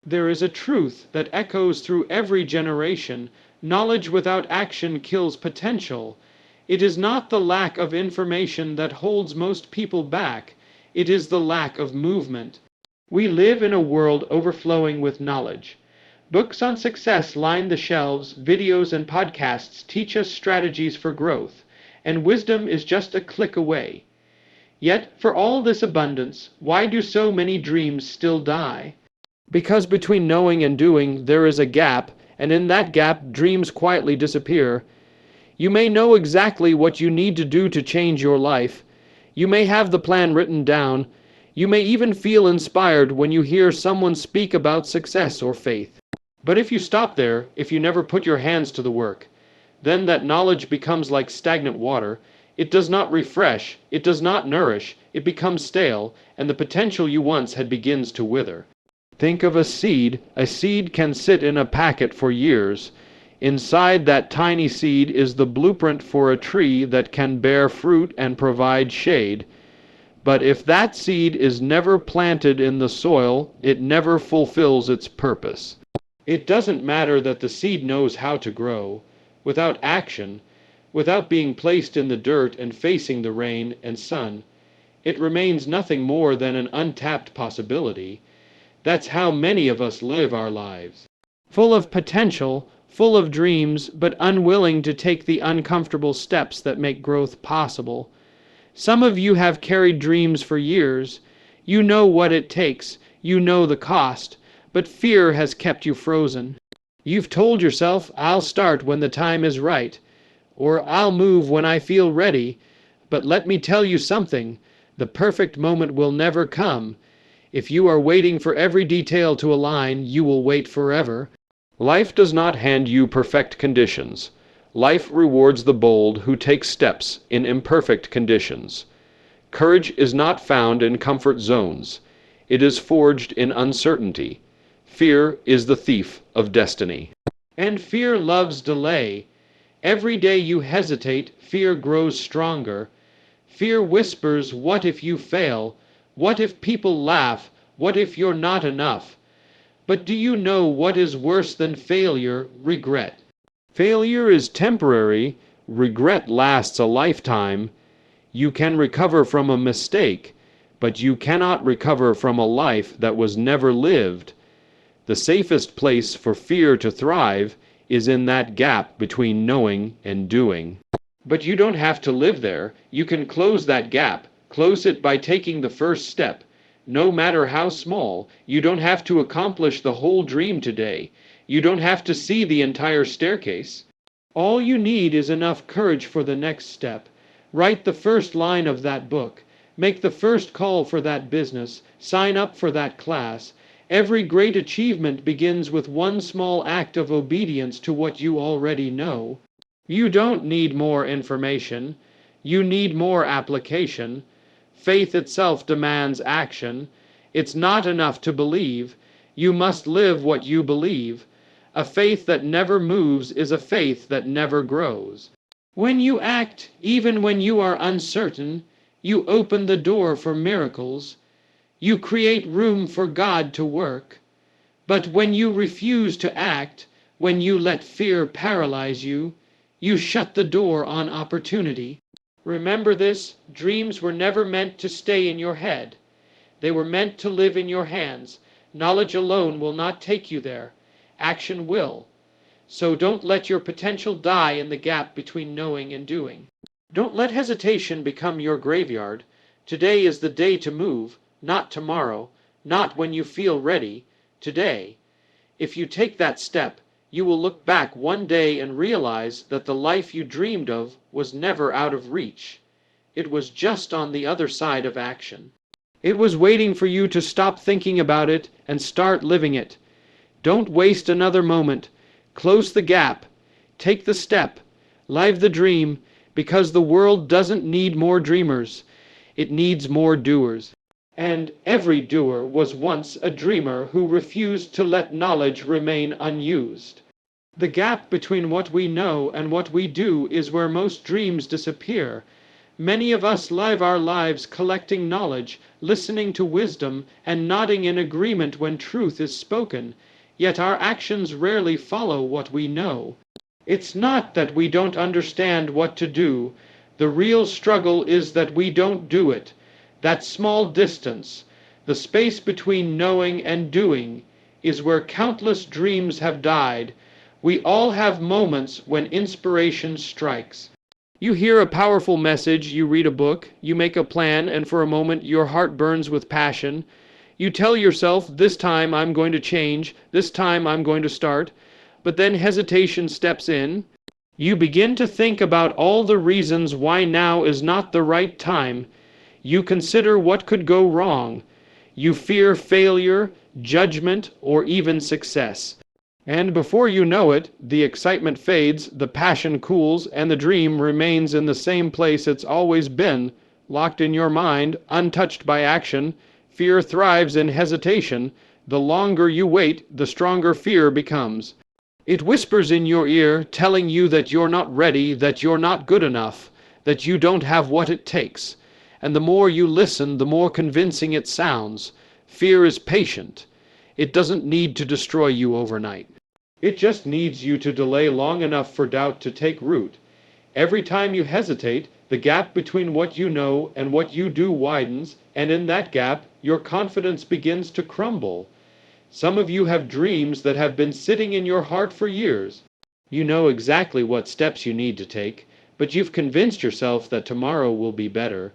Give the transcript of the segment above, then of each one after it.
There is a truth that echoes through every generation: knowledge without action kills potential. It is not the lack of information that holds most people back, it is the lack of movement. We live in a world overflowing with knowledge. Books on success line the shelves, videos and podcasts teach us strategies for growth, and wisdom is just a click away. Yet, for all this abundance, why do so many dreams still die? Because between knowing and doing there is a gap, and in that gap dreams quietly disappear. You may know exactly what you need to do to change your life. You may have the plan written down. You may even feel inspired when you hear someone speak about success or faith. But if you stop there, if you never put your hands to the work, then that knowledge becomes like stagnant water. It does not refresh, it does not nourish, it becomes stale, and the potential you once had begins to wither. Think of a seed. A seed can sit in a packet for years. Inside that tiny seed is the blueprint for a tree that can bear fruit and provide shade. But if that seed is never planted in the soil, it never fulfills its purpose. It doesn't matter that the seed knows how to grow. Without action, without being placed in the dirt and facing the rain and sun, it remains nothing more than an untapped possibility. That's how many of us live our lives. Full of potential, full of dreams, but unwilling to take the uncomfortable steps that make growth possible. Some of you have carried dreams for years. You know what it takes, you know the cost, but fear has kept you frozen. You've told yourself, I'll start when the time is right, or I'll move when I feel ready. But let me tell you something, the perfect moment will never come. If you are waiting for every detail to align, you will wait forever. Life does not hand you perfect conditions. Life rewards the bold who take steps in imperfect conditions. Courage is not found in comfort zones. It is forged in uncertainty. Fear is the thief of destiny. And fear loves delay. Every day you hesitate, fear grows stronger. Fear whispers, what if you fail? What if people laugh? What if you're not enough? But do you know what is worse than failure? Regret. Failure is temporary. Regret lasts a lifetime. You can recover from a mistake, but you cannot recover from a life that was never lived. The safest place for fear to thrive is in that gap between knowing and doing. But you don't have to live there. You can close that gap. Close it by taking the first step. No matter how small, you don't have to accomplish the whole dream today. You don't have to see the entire staircase. All you need is enough courage for the next step. Write the first line of that book. Make the first call for that business. Sign up for that class. Every great achievement begins with one small act of obedience to what you already know. You don't need more information. You need more application. Faith itself demands action. It's not enough to believe. You must live what you believe. A faith that never moves is a faith that never grows. When you act, even when you are uncertain, you open the door for miracles. You create room for God to work. But when you refuse to act, when you let fear paralyze you, you shut the door on opportunity. Remember this, dreams were never meant to stay in your head. They were meant to live in your hands. Knowledge alone will not take you there. Action will. So don't let your potential die in the gap between knowing and doing. Don't let hesitation become your graveyard. Today is the day to move, not tomorrow, not when you feel ready, today. If you take that step, you will look back one day and realize that the life you dreamed of was never out of reach. It was just on the other side of action. It was waiting for you to stop thinking about it and start living it. Don't waste another moment. Close the gap. Take the step. Live the dream, because the world doesn't need more dreamers. It needs more doers. And every doer was once a dreamer who refused to let knowledge remain unused. The gap between what we know and what we do is where most dreams disappear. Many of us live our lives collecting knowledge, listening to wisdom, and nodding in agreement when truth is spoken, yet our actions rarely follow what we know. It's not that we don't understand what to do. The real struggle is that we don't do it. That small distance, the space between knowing and doing, is where countless dreams have died. We all have moments when inspiration strikes. You hear a powerful message, you read a book, you make a plan, and for a moment your heart burns with passion. You tell yourself, this time I'm going to change, this time I'm going to start. But then hesitation steps in. You begin to think about all the reasons why now is not the right time. You consider what could go wrong. You fear failure, judgment, or even success. And before you know it, the excitement fades, the passion cools, and the dream remains in the same place it's always been, locked in your mind, untouched by action. Fear thrives in hesitation. The longer you wait, the stronger fear becomes. It whispers in your ear, telling you that you're not ready, that you're not good enough, that you don't have what it takes. And the more you listen, the more convincing it sounds. Fear is patient. It doesn't need to destroy you overnight. It just needs you to delay long enough for doubt to take root. Every time you hesitate, the gap between what you know and what you do widens, and in that gap, your confidence begins to crumble. Some of you have dreams that have been sitting in your heart for years. You know exactly what steps you need to take, but you've convinced yourself that tomorrow will be better.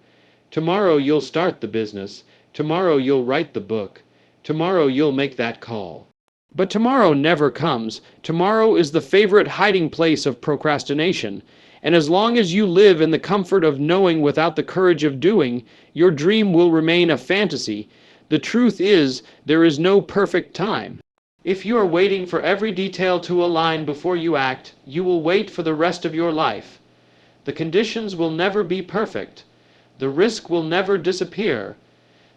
Tomorrow you'll start the business. Tomorrow you'll write the book. Tomorrow you'll make that call. But tomorrow never comes. Tomorrow is the favorite hiding place of procrastination. And as long as you live in the comfort of knowing without the courage of doing, your dream will remain a fantasy. The truth is, there is no perfect time. If you are waiting for every detail to align before you act, you will wait for the rest of your life. The conditions will never be perfect. The risk will never disappear.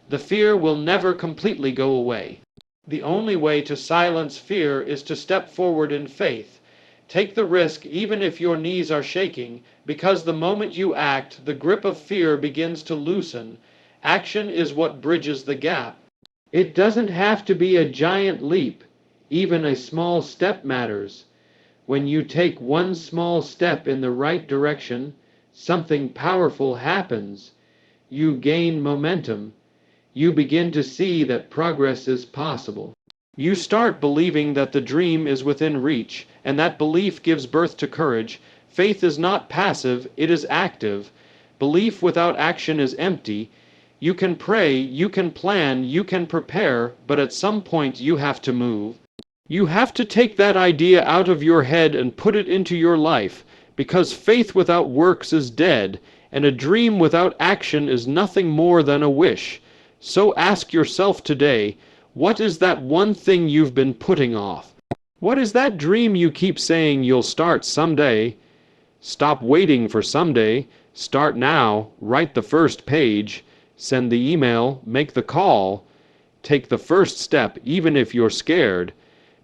The fear will never completely go away. The only way to silence fear is to step forward in faith. Take the risk even if your knees are shaking, because the moment you act, the grip of fear begins to loosen. Action is what bridges the gap. It doesn't have to be a giant leap. Even a small step matters. When you take one small step in the right direction, something powerful happens. You gain momentum. You begin to see that progress is possible. You start believing that the dream is within reach, and that belief gives birth to courage. Faith is not passive, it is active. Belief without action is empty. You can pray, you can plan, you can prepare, but at some point you have to move. You have to take that idea out of your head and put it into your life, because faith without works is dead, and a dream without action is nothing more than a wish. So ask yourself today, what is that one thing you've been putting off? What is that dream you keep saying you'll start someday? Stop waiting for someday. Start now. Write the first page. Send the email. Make the call. Take the first step even if you're scared,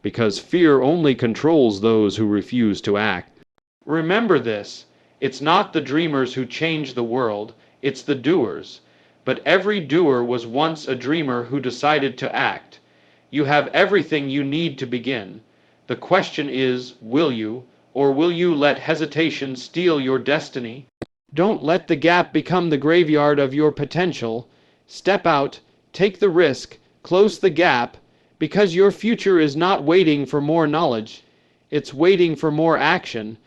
because fear only controls those who refuse to act. Remember this. It's not the dreamers who change the world. It's the doers. But every doer was once a dreamer who decided to act. You have everything you need to begin. The question is, will you, or will you let hesitation steal your destiny? Don't let the gap become the graveyard of your potential. Step out, take the risk, close the gap, because your future is not waiting for more knowledge. It's waiting for more action.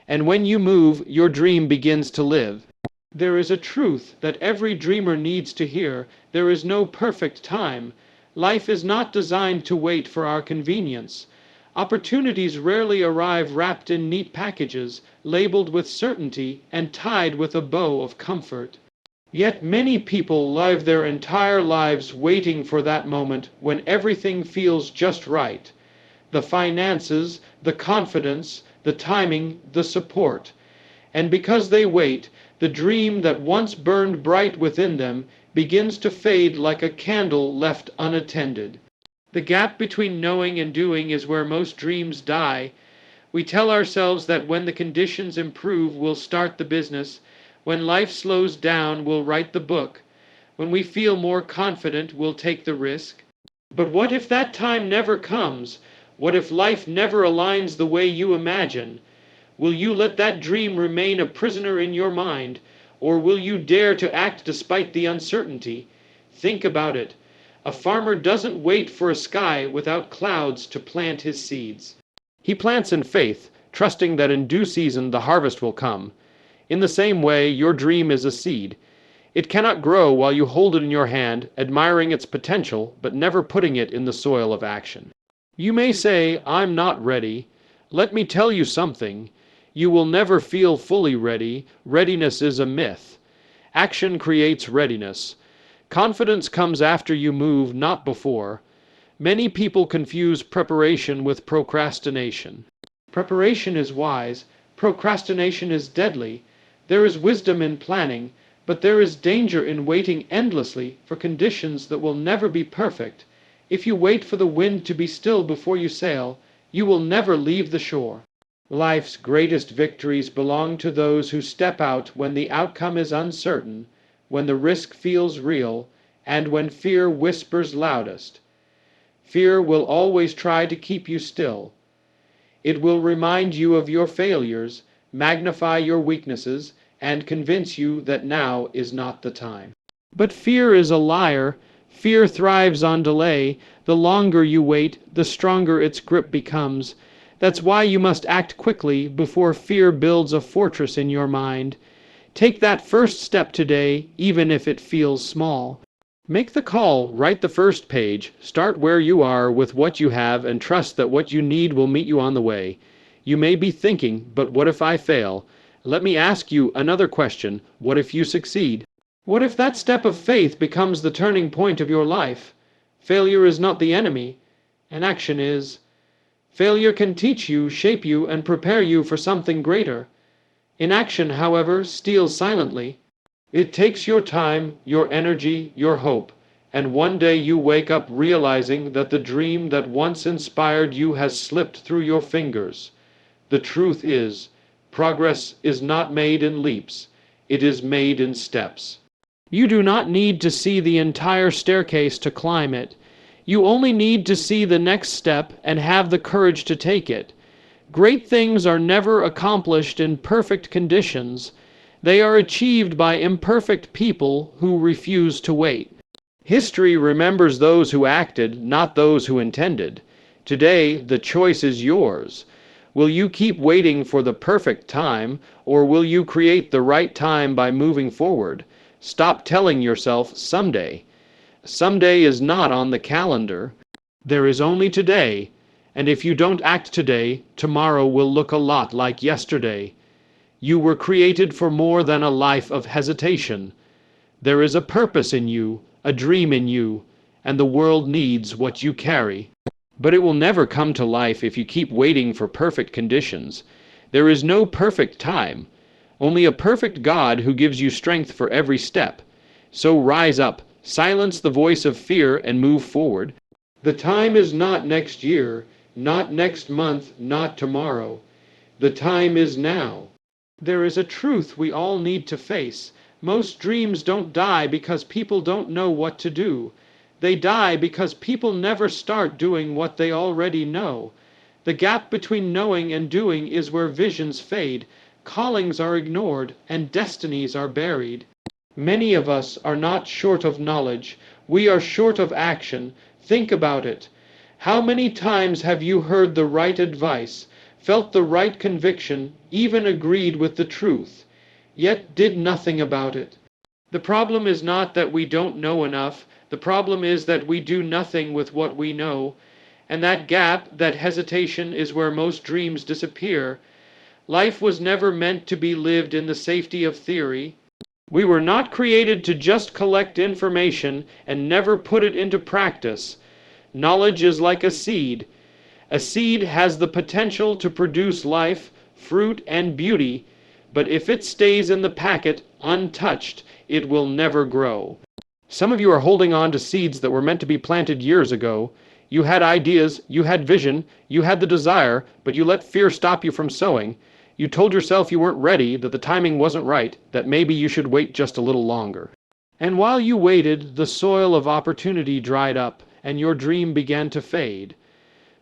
And when you move, your dream begins to live. There is a truth that every dreamer needs to hear. There is no perfect time. Life is not designed to wait for our convenience. Opportunities rarely arrive wrapped in neat packages, labeled with certainty and tied with a bow of comfort. Yet many people live their entire lives waiting for that moment when everything feels just right. The finances, the confidence, the timing, the support. And because they wait, the dream that once burned bright within them begins to fade like a candle left unattended. The gap between knowing and doing is where most dreams die. We tell ourselves that when the conditions improve, we'll start the business, When life slows down, we'll write the book. When we feel more confident, we'll take the risk. But what if that time never comes? What if life never aligns the way you imagine? Will you let that dream remain a prisoner in your mind, or will you dare to act despite the uncertainty? Think about it. A farmer doesn't wait for a sky without clouds to plant his seeds. He plants in faith, trusting that in due season the harvest will come. In the same way, your dream is a seed. It cannot grow while you hold it in your hand, admiring its potential, but never putting it in the soil of action. You may say, "I'm not ready." Let me tell you something. You will never feel fully ready. Readiness is a myth. Action creates readiness. Confidence comes after you move, not before. Many people confuse preparation with procrastination. Preparation is wise. Procrastination is deadly. There is wisdom in planning, but there is danger in waiting endlessly for conditions that will never be perfect. If you wait for the wind to be still before you sail, you will never leave the shore. Life's greatest victories belong to those who step out when the outcome is uncertain, when the risk feels real, and when fear whispers loudest. Fear will always try to keep you still. It will remind you of your failures, magnify your weaknesses, and convince you that now is not the time. But fear is a liar. Fear thrives on delay. The longer you wait, the stronger its grip becomes. That's why you must act quickly before fear builds a fortress in your mind. Take that first step today, even if it feels small. Make the call, write the first page, start where you are with what you have, and trust that what you need will meet you on the way. You may be thinking, but what if I fail? Let me ask you another question. What if you succeed? What if that step of faith becomes the turning point of your life? Failure is not the enemy, and action is. Failure can teach you, shape you, and prepare you for something greater. Inaction, however, steals silently. It takes your time, your energy, your hope, and one day you wake up realizing that the dream that once inspired you has slipped through your fingers. The truth is, progress is not made in leaps, it is made in steps. You do not need to see the entire staircase to climb it. You only need to see the next step and have the courage to take it. Great things are never accomplished in perfect conditions. They are achieved by imperfect people who refuse to wait. History remembers those who acted, not those who intended. Today, the choice is yours. Will you keep waiting for the perfect time, or will you create the right time by moving forward? Stop telling yourself someday. Someday is not on the calendar. There is only today, and if you don't act today, tomorrow will look a lot like yesterday. You were created for more than a life of hesitation. There is a purpose in you, a dream in you, and the world needs what you carry. But it will never come to life if you keep waiting for perfect conditions. There is no perfect time, only a perfect God who gives you strength for every step. So rise up, silence the voice of fear, and move forward. The time is not next year, not next month, not tomorrow. The time is now. There is a truth we all need to face. Most dreams don't die because people don't know what to do. They die because people never start doing what they already know. The gap between knowing and doing is where visions fade, callings are ignored, and destinies are buried. Many of us are not short of knowledge. We are short of action. Think about it. How many times have you heard the right advice, felt the right conviction, even agreed with the truth, yet did nothing about it? The problem is not that we don't know enough. The problem is that we do nothing with what we know, and that gap, that hesitation, is where most dreams disappear. Life was never meant to be lived in the safety of theory. We were not created to just collect information and never put it into practice. Knowledge is like a seed. A seed has the potential to produce life, fruit, and beauty, but if it stays in the packet untouched, it will never grow. Some of you are holding on to seeds that were meant to be planted years ago. You had ideas, you had vision, you had the desire, but you let fear stop you from sowing. You told yourself you weren't ready, that the timing wasn't right, that maybe you should wait just a little longer. And while you waited, the soil of opportunity dried up, and your dream began to fade.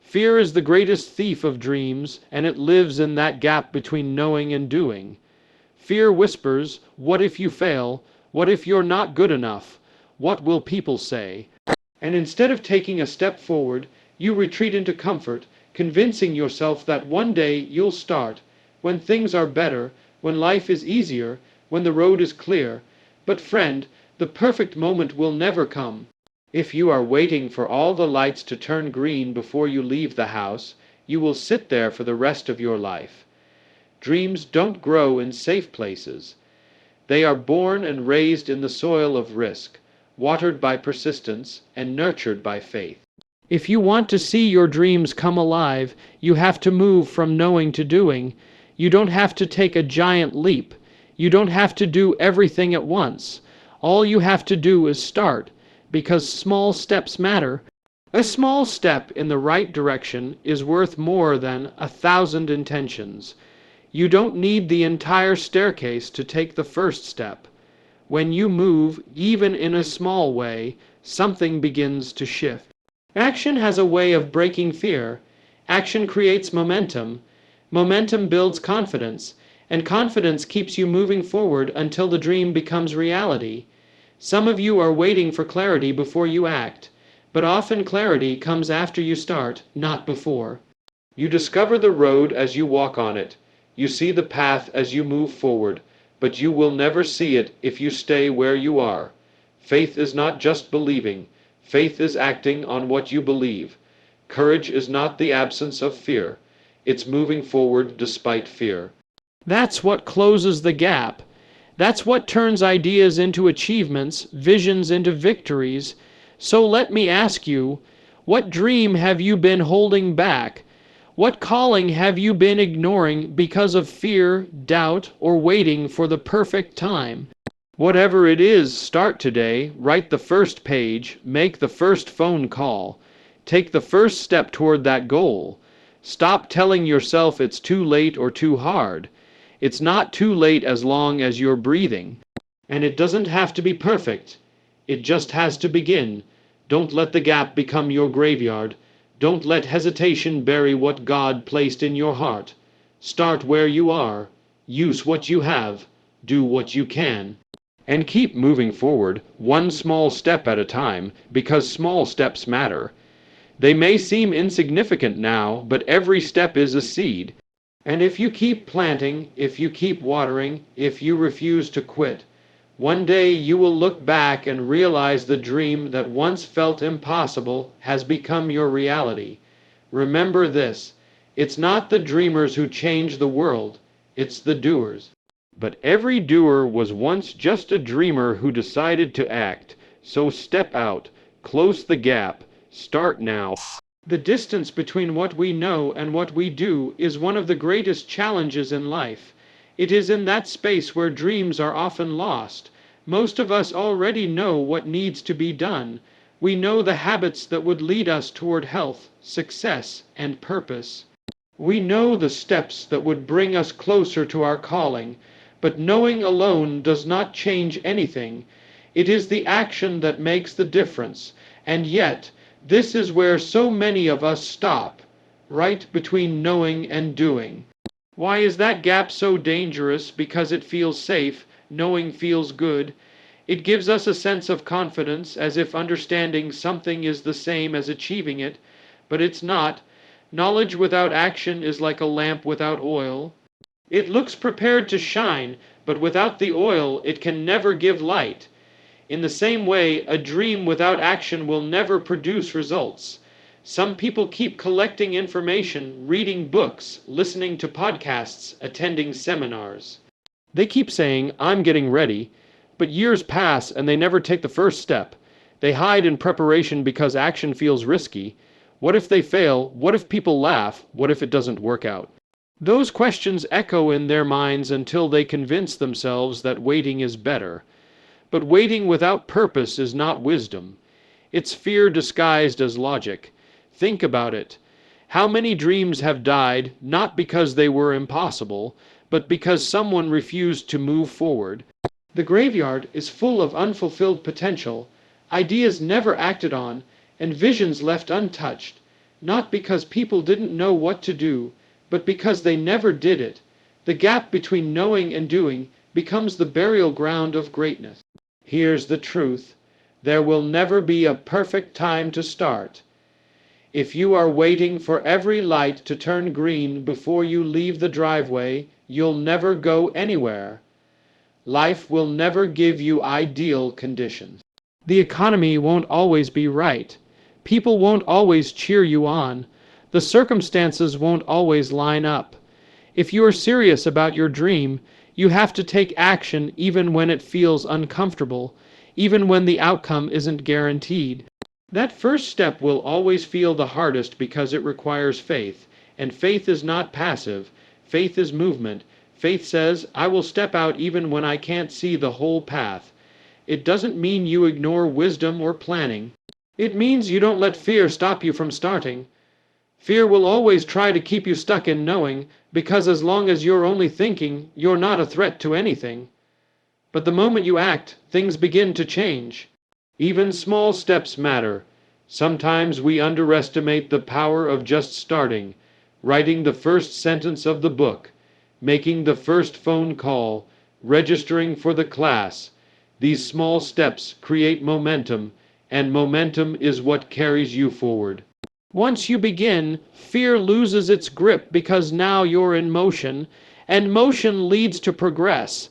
Fear is the greatest thief of dreams, and it lives in that gap between knowing and doing. Fear whispers, what if you fail? What if you're not good enough? What will people say? And instead of taking a step forward, you retreat into comfort, convincing yourself that one day you'll start, when things are better, when life is easier, when the road is clear. But friend, the perfect moment will never come. If you are waiting for all the lights to turn green before you leave the house, you will sit there for the rest of your life. Dreams don't grow in safe places. They are born and raised in the soil of risk, watered by persistence and nurtured by faith. If you want to see your dreams come alive, you have to move from knowing to doing. You don't have to take a giant leap. You don't have to do everything at once. All you have to do is start, because small steps matter. A small step in the right direction is worth more than 1,000 intentions. You don't need the entire staircase to take the first step. When you move, even in a small way, something begins to shift. Action has a way of breaking fear. Action creates momentum. Momentum builds confidence, and confidence keeps you moving forward until the dream becomes reality. Some of you are waiting for clarity before you act, but often clarity comes after you start, not before. You discover the road as you walk on it. You see the path as you move forward, but you will never see it if you stay where you are. Faith is not just believing. Faith is acting on what you believe. Courage is not the absence of fear. It's moving forward despite fear. That's what closes the gap. That's what turns ideas into achievements, visions into victories. So let me ask you, what dream have you been holding back? What calling have you been ignoring because of fear, doubt, or waiting for the perfect time? Whatever it is, start today, write the first page, make the first phone call. Take the first step toward that goal. Stop telling yourself it's too late or too hard. It's not too late as long as you're breathing. And it doesn't have to be perfect. It just has to begin. Don't let the gap become your graveyard. Don't let hesitation bury what God placed in your heart. Start where you are. Use what you have. Do what you can. And keep moving forward, one small step at a time, because small steps matter. They may seem insignificant now, but every step is a seed. And if you keep planting, if you keep watering, if you refuse to quit, one day you will look back and realize the dream that once felt impossible has become your reality. Remember this, it's not the dreamers who change the world, it's the doers. But every doer was once just a dreamer who decided to act. So step out, close the gap, start now. The distance between what we know and what we do is one of the greatest challenges in life. It is in that space where dreams are often lost. Most of us already know what needs to be done. We know the habits that would lead us toward health, success, and purpose. We know the steps that would bring us closer to our calling, but knowing alone does not change anything. It is the action that makes the difference, and yet, this is where so many of us stop, right between knowing and doing. Why is that gap so dangerous? Because it feels safe, knowing feels good. It gives us a sense of confidence, as if understanding something is the same as achieving it, but it's not. Knowledge without action is like a lamp without oil. It looks prepared to shine, but without the oil it can never give light. In the same way, a dream without action will never produce results. Some people keep collecting information, reading books, listening to podcasts, attending seminars. They keep saying, I'm getting ready, but years pass and they never take the first step. They hide in preparation because action feels risky. What if they fail? What if people laugh? What if it doesn't work out? Those questions echo in their minds until they convince themselves that waiting is better. But waiting without purpose is not wisdom. It's fear disguised as logic. Think about it. How many dreams have died not because they were impossible, but because someone refused to move forward? The graveyard is full of unfulfilled potential, ideas never acted on, and visions left untouched, not because people didn't know what to do, but because they never did it. The gap between knowing and doing becomes the burial ground of greatness. Here's the truth. There will never be a perfect time to start. If you are waiting for every light to turn green before you leave the driveway, you'll never go anywhere. Life will never give you ideal conditions. The economy won't always be right. People won't always cheer you on. The circumstances won't always line up. If you are serious about your dream, you have to take action even when it feels uncomfortable, even when the outcome isn't guaranteed. That first step will always feel the hardest because it requires faith, and faith is not passive. Faith is movement. Faith says, I will step out even when I can't see the whole path. It doesn't mean you ignore wisdom or planning. It means you don't let fear stop you from starting. Fear will always try to keep you stuck in knowing, because as long as you're only thinking, you're not a threat to anything. But the moment you act, things begin to change. Even small steps matter. Sometimes we underestimate the power of just starting, writing the first sentence of the book, making the first phone call, registering for the class. These small steps create momentum, and momentum is what carries you forward. Once you begin, fear loses its grip because now you're in motion, and motion leads to progress.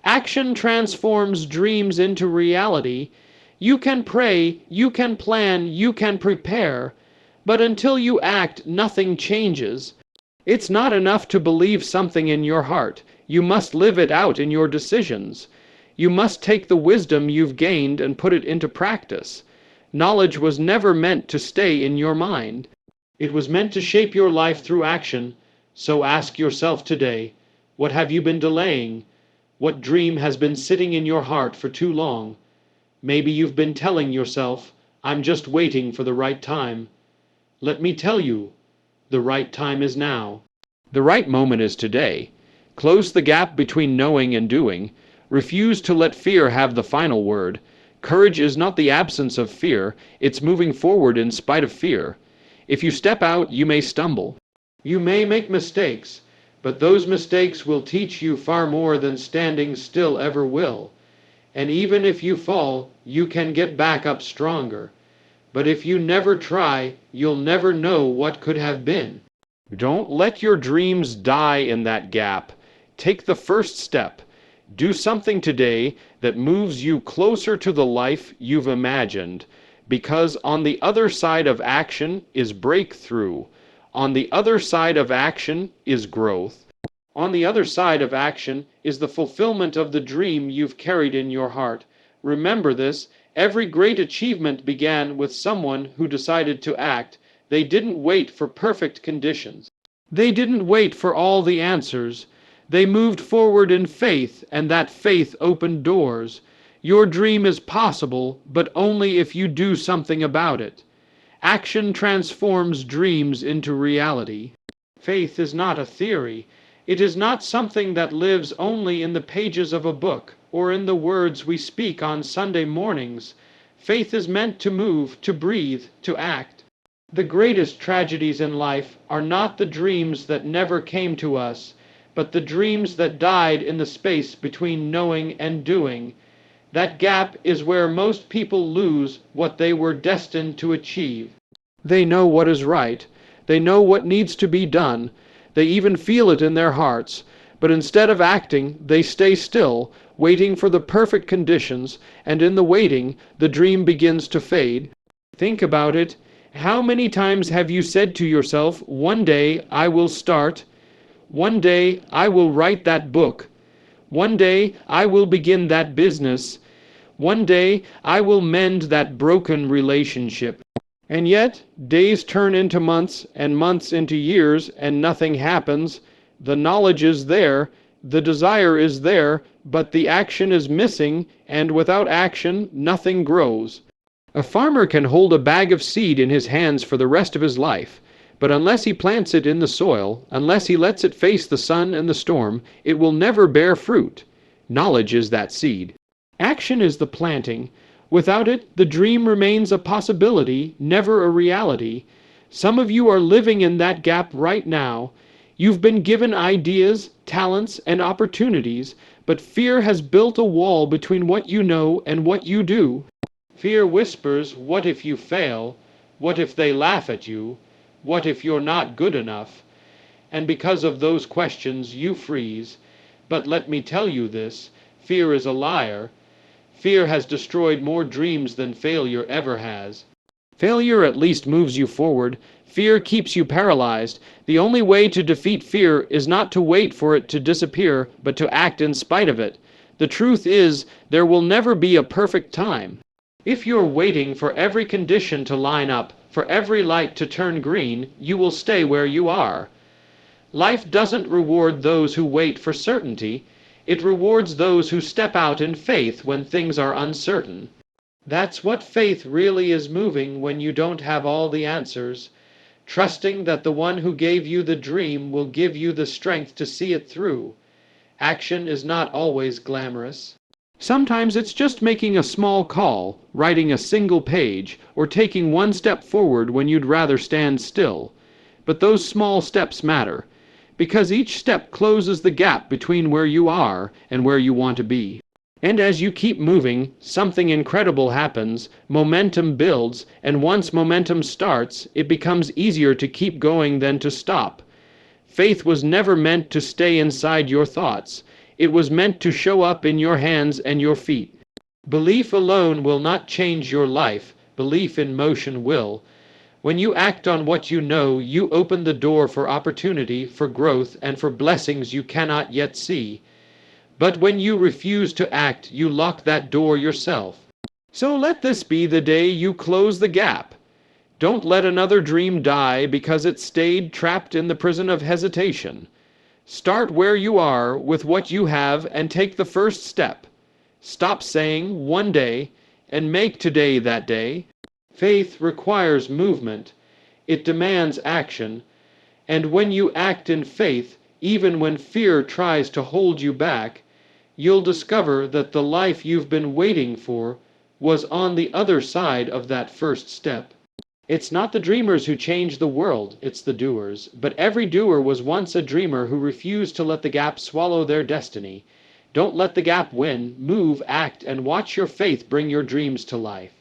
Action transforms dreams into reality. You can pray, you can plan, you can prepare, but until you act, nothing changes. It's not enough to believe something in your heart. You must live it out in your decisions. You must take the wisdom you've gained and put it into practice. Knowledge was never meant to stay in your mind. It was meant to shape your life through action. So ask yourself today, what have you been delaying? What dream has been sitting in your heart for too long? Maybe you've been telling yourself, I'm just waiting for the right time. Let me tell you, the right time is now. The right moment is today. Close the gap between knowing and doing. Refuse to let fear have the final word. Courage is not the absence of fear, it's moving forward in spite of fear. If you step out, you may stumble. You may make mistakes, but those mistakes will teach you far more than standing still ever will. And even if you fall, you can get back up stronger. But if you never try, you'll never know what could have been. Don't let your dreams die in that gap. Take the first step. Do something today that moves you closer to the life you've imagined, because on the other side of action is breakthrough. On the other side of action is growth. On the other side of action is the fulfillment of the dream you've carried in your heart. Remember this, every great achievement began with someone who decided to act. They didn't wait for perfect conditions. They didn't wait for all the answers. They moved forward in faith, and that faith opened doors. Your dream is possible, but only if you do something about it. Action transforms dreams into reality. Faith is not a theory. It is not something that lives only in the pages of a book or in the words we speak on Sunday mornings. Faith is meant to move, to breathe, to act. The greatest tragedies in life are not the dreams that never came to us, but the dreams that died in the space between knowing and doing. That gap is where most people lose what they were destined to achieve. They know what is right. They know what needs to be done. They even feel it in their hearts. But instead of acting, they stay still, waiting for the perfect conditions, and in the waiting, the dream begins to fade. Think about it. How many times have you said to yourself, one day I will start, one day I will write that book, one day I will begin that business, one day I will mend that broken relationship. And yet, days turn into months, and months into years, and nothing happens. The knowledge is there, the desire is there, but the action is missing, and without action, nothing grows. A farmer can hold a bag of seed in his hands for the rest of his life, But unless he plants it in the soil, unless he lets it face the sun and the storm, it will never bear fruit. Knowledge is that seed. Action is the planting. Without it, the dream remains a possibility, never a reality. Some of you are living in that gap right now. You've been given ideas, talents, and opportunities, but fear has built a wall between what you know and what you do. Fear whispers, what if you fail? What if they laugh at you? What if you're not good enough? And because of those questions, you freeze. But let me tell you this, fear is a liar. Fear has destroyed more dreams than failure ever has. Failure at least moves you forward. Fear keeps you paralyzed. The only way to defeat fear is not to wait for it to disappear, but to act in spite of it. The truth is, there will never be a perfect time. If you're waiting for every condition to line up, for every light to turn green, you will stay where you are. Life doesn't reward those who wait for certainty. It rewards those who step out in faith when things are uncertain. That's what faith really is, moving when you don't have all the answers, trusting that the one who gave you the dream will give you the strength to see it through. Action is not always glamorous. Sometimes it's just making a small call, writing a single page, or taking one step forward when you'd rather stand still. But those small steps matter, because each step closes the gap between where you are and where you want to be. And as you keep moving, something incredible happens, momentum builds, and once momentum starts, it becomes easier to keep going than to stop. Faith was never meant to stay inside your thoughts. It was meant to show up in your hands and your feet. Belief alone will not change your life. Belief in motion will. When you act on what you know, you open the door for opportunity, for growth, and for blessings you cannot yet see. But when you refuse to act, you lock that door yourself. So let this be the day you close the gap. Don't let another dream die because it stayed trapped in the prison of hesitation. Start where you are with what you have and take the first step. Stop saying one day and make today that day. Faith requires movement. It demands action. And when you act in faith, even when fear tries to hold you back, you'll discover that the life you've been waiting for was on the other side of that first step. It's not the dreamers who change the world, it's the doers. But every doer was once a dreamer who refused to let the gap swallow their destiny. Don't let the gap win. Move, act, and watch your faith bring your dreams to life.